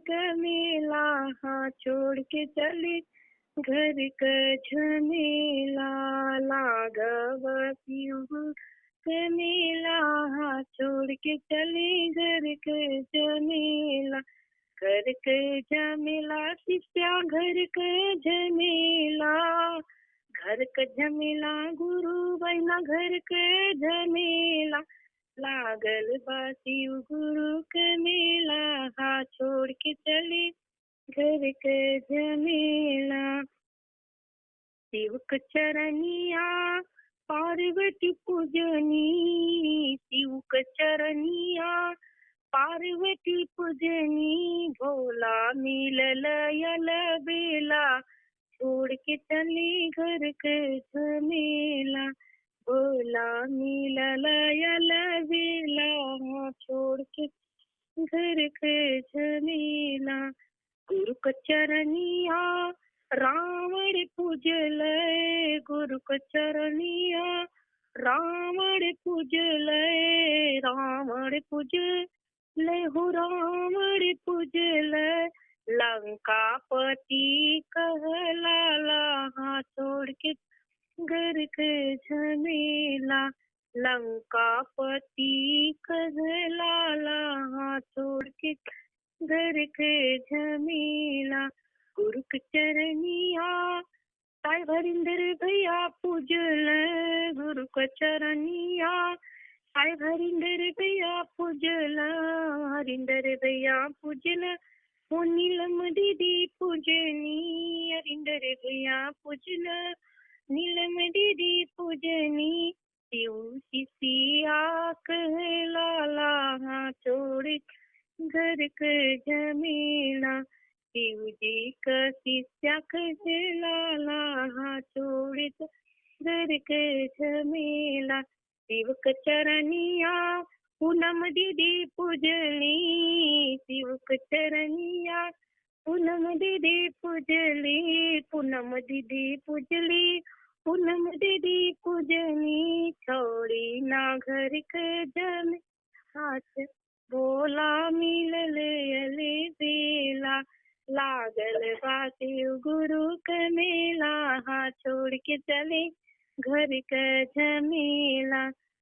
का मेला, हाँ छोड़ के चले घर का झमेला। लागव पीहू का मेला, हाँ छोड़ के चले घर का झमेला। घर का झमेला शिष्या घर का झमेला। घर का झमेला गुरु बहिना घर का झमेला। लागल बा शिव गुरु का मेला, हाँ छोड़ के चले घर का झमेला। शिव का चरनिया पार्वती पूजनी, शिव का चरनिया पार्वती पूजनी। भोला मिलल यल बेला, छोड़ के चले घर के झमेला। भोला मिलल यल बेला, छोड़ के घर के झमेला। गुरु का चरनिया रावण पूजल, गुरु का चरनिया रावण पूजल। रावण पूजल हो रावण पूजल, लंकापति कहलाला, हाँ छोड़ के घर के झमेला। लंकापति कहलाला, हाँ छोड़ के घर के झमेला। गुरु के चरनिया साई हरिंदर भैया पूजल, गुरु का चरनिया साई हरिंदर भैया पूजल। हरिंदर भैया पूजल वो नीलम दीदी पूजनी। हरिंदर भैया पूजल नीलम दीदी पूजनी। शिव शिष्या कहलाला, हाँ छोड़ घर के झमेला। शिव जी का शिष्या कहलाला, हाँ छोड़ घर के झमेला। शिव का चरनिया पूनम दीदी पूजली। शिव का चरनिया पूनम दीदी पूजली। पूनम दीदी पूजली, पूनम दीदी पूजनी। छोड़ी ना घर के झमेला, हाथ भोला मिलल यले बेला। लागल बा शिव गुरु का मेला, हाँ छोड़ के चले घर का झमेला।